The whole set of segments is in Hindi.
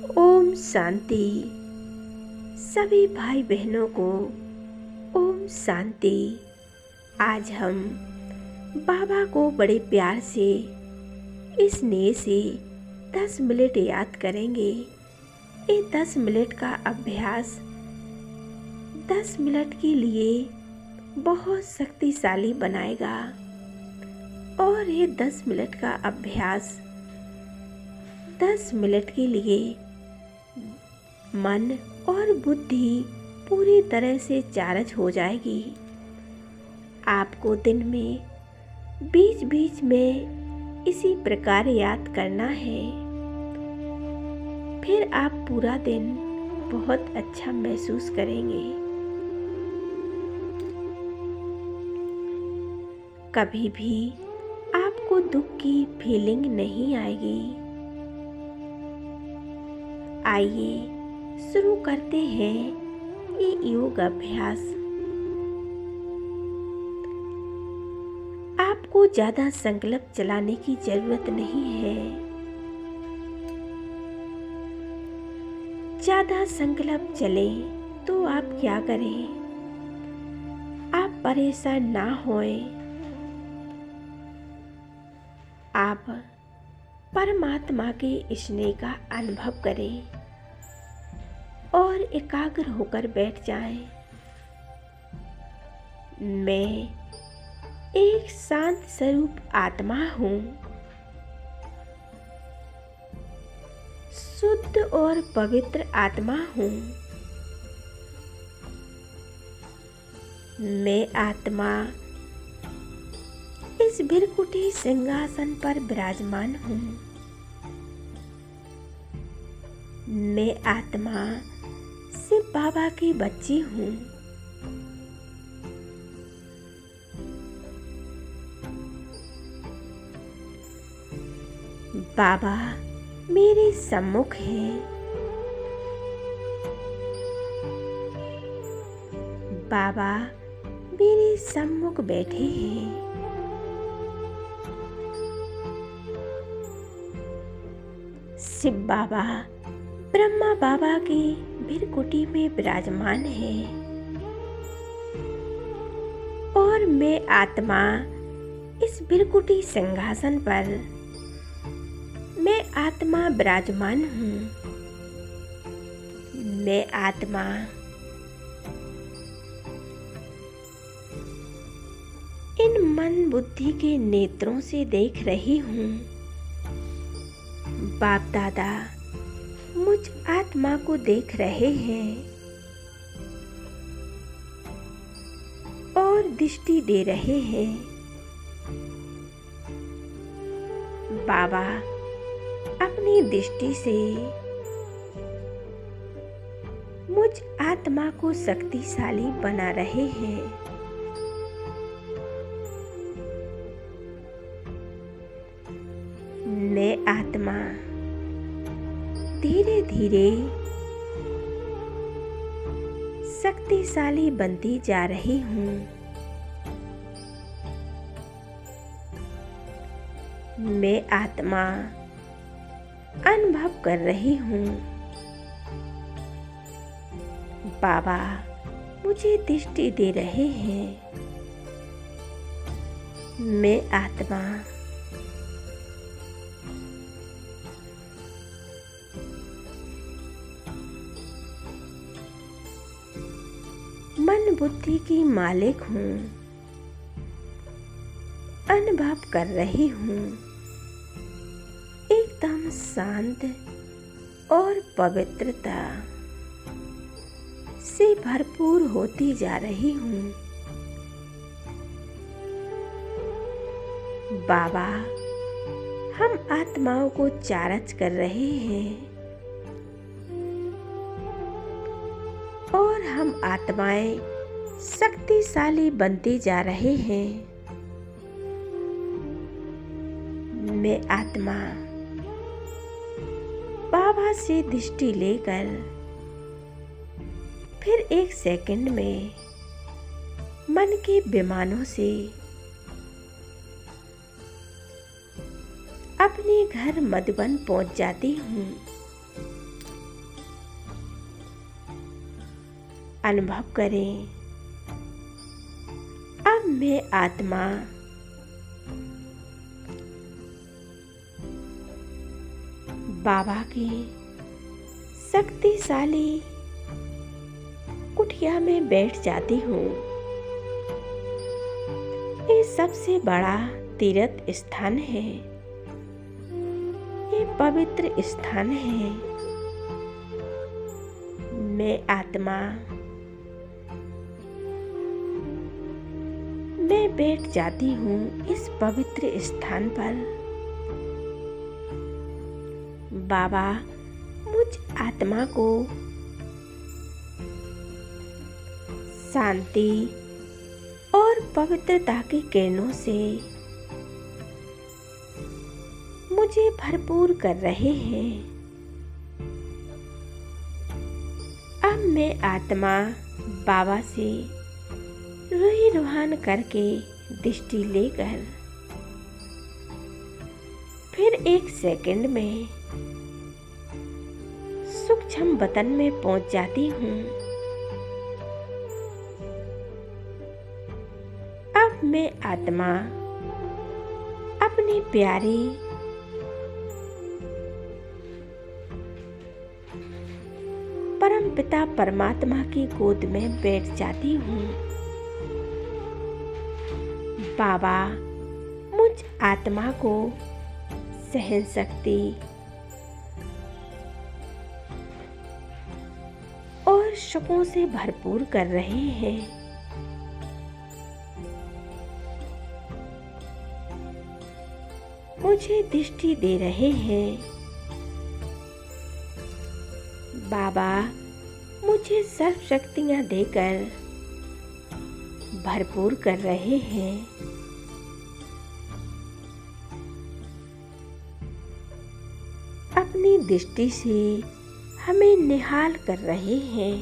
ओम शांति। सभी भाई बहनों को ओम शांति। आज हम बाबा को बड़े प्यार से इस स्नेह से 10 मिनट याद करेंगे। ये 10 मिनट का अभ्यास 10 मिनट के लिए बहुत शक्तिशाली बनाएगा और ये 10 मिनट का अभ्यास 10 मिनट के लिए मन और बुद्धि पूरी तरह से चार्ज हो जाएगी। आपको दिन में बीच बीच में इसी प्रकार याद करना है, फिर आप पूरा दिन बहुत अच्छा महसूस करेंगे। कभी भी आपको दुख की फीलिंग नहीं आएगी। आइए शुरू करते हैं ये योग अभ्यास। आपको ज़्यादा संकल्प चलाने की जरूरत नहीं है। ज़्यादा संकल्प चले तो आप क्या करें? आप परेशान ना होएं। आप परमात्मा के स्नेह का अनुभव करें और एकाग्र होकर बैठ जाएं। मैं एक शांत स्वरूप आत्मा हूँ, शुद्ध और पवित्र आत्मा हूँ। मैं आत्मा इस भृकुटी सिंहासन पर विराजमान हूँ। मैं आत्मा शिव बाबा की बच्ची हूँ। बाबा मेरे सम्मुख हैं। बाबा मेरे सम्मुख बैठे हैं। शिव बाबा ब्रह्मा बाबा की भृकुटी में विराजमान है और मैं आत्मा इस भृकुटी सिंहासन पर मैं आत्मा विराजमान हूँ। मैं आत्मा इन मन बुद्धि के नेत्रों से देख रही हूँ। बाप दादा मुझ आत्मा को देख रहे हैं और दृष्टि दे रहे हैं। बाबा अपनी दृष्टि से मुझ आत्मा को शक्तिशाली बना रहे हैं। मैं आत्मा धीरे धीरे शक्तिशाली बनती जा रही हूँ। मैं आत्मा अनुभव कर रही हूँ। बाबा मुझे दृष्टि दे रहे हैं। मैं आत्मा मन बुद्धि की मालिक हूँ। अनुभव कर रही हूँ। एकदम शांत और पवित्रता से भरपूर होती जा रही हूँ। बाबा हम आत्माओं को चार्ज कर रहे हैं और हम आत्माएं शक्तिशाली बनते जा रहे हैं। मैं आत्मा बाबा से दृष्टि लेकर फिर 1 सेकंड में मन के विमानों से अपने घर मधुबन पहुंच जाती हूँ। अनुभव करें। अब मैं आत्मा बाबा की शक्तिशाली कुटिया में बैठ जाती हूँ। ये सबसे बड़ा तीर्थ स्थान है, ये पवित्र स्थान है। मैं आत्मा मैं बैठ जाती हूँ इस पवित्र स्थान पर। बाबा मुझ आत्मा को शांति और पवित्रता की किरणों से मुझे भरपूर कर रहे हैं। अब मैं आत्मा बाबा से रूही रूहान करके दृष्टि लेकर फिर 1 सेकंड में सूक्ष्म वतन में पहुंच जाती हूँ। अब मैं आत्मा अपनी प्यारी परमपिता परमात्मा की गोद में बैठ जाती हूँ। बाबा मुझ आत्मा को सहन शक्ति और सुखों से भरपूर कर रहे हैं। मुझे दृष्टि दे रहे हैं। बाबा मुझे सर्व शक्तियां देकर भरपूर कर रहे हैं। अपनी दृष्टि से हमें निहाल कर रहे हैं।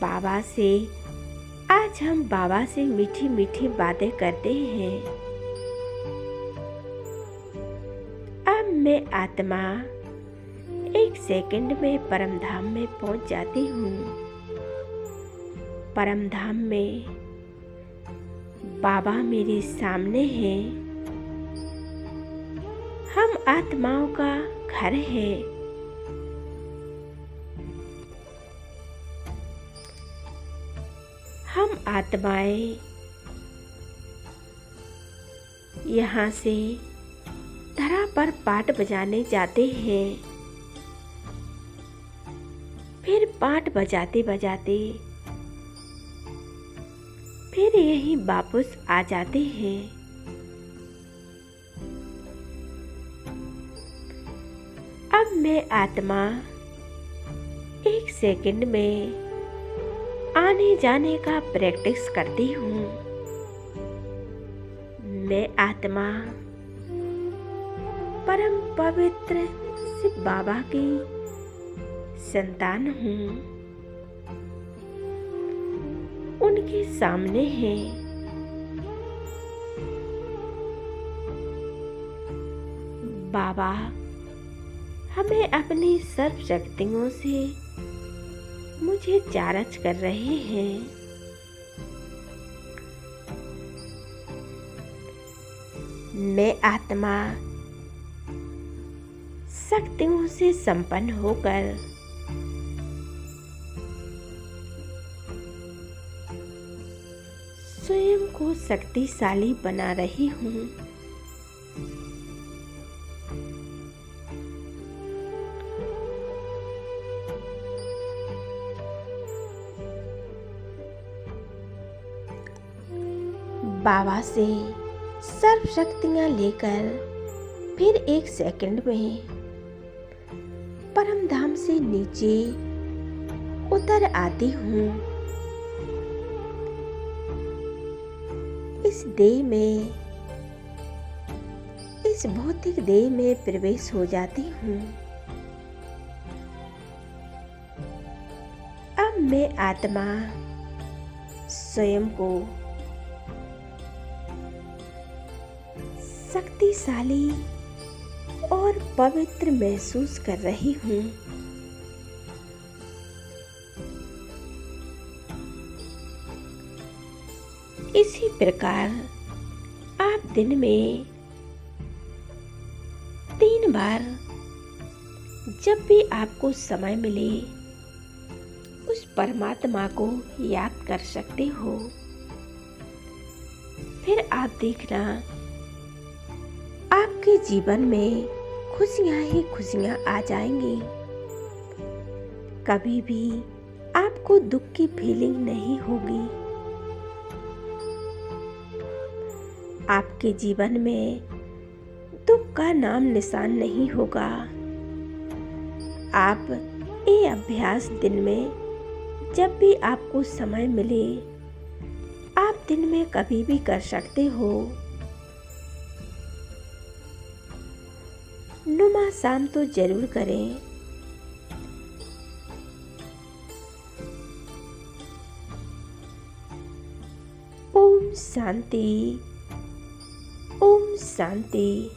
बाबा से आज हम बाबा से मीठी मीठी बातें करते हैं। अब मैं आत्मा 1 सेकंड में परमधाम में पहुंच जाती हूँ। परमधाम में बाबा मेरे सामने हैं। हम आत्माओं का घर है। हम आत्माएं यहाँ से धरा पर पाठ बजाने जाते हैं। फिर पाठ बजाते बजाते फिर यहीं वापस आ जाते हैं। अब मैं आत्मा 1 सेकंड में आने जाने का प्रैक्टिस करती हूँ। मैं आत्मा परम पवित्र शिव बाबा की संतान हूँ। उनके सामने है। बाबा हमें अपनी सर्व शक्तियों से मुझे चार्ज कर रहे हैं। मैं आत्मा शक्तियों से संपन्न होकर स्वयं को शक्तिशाली बना रही हूँ। बाबा से सर्व शक्तियाँ लेकर फिर 1 सेकंड में परमधाम से नीचे उतर आती हूँ। इस देह में, इस भौतिक देह में प्रवेश हो जाती हूँ। अब मैं आत्मा स्वयं को शक्तिशाली और पवित्र महसूस कर रही हूँ। इसी प्रकार आप दिन में 3 बार जब भी आपको समय मिले उस परमात्मा को याद कर सकते हो। फिर आप देखना आपके जीवन में खुशियां ही खुशियां आ जाएंगी। कभी भी आपको दुख की फीलिंग नहीं होगी। आपके जीवन में दुख का नाम निशान नहीं होगा। आप ये अभ्यास दिन में जब भी आपको समय मिले आप दिन में कभी भी कर सकते हो। नुमा शाम तो जरूर करें। ओम शांति, ओम शांति।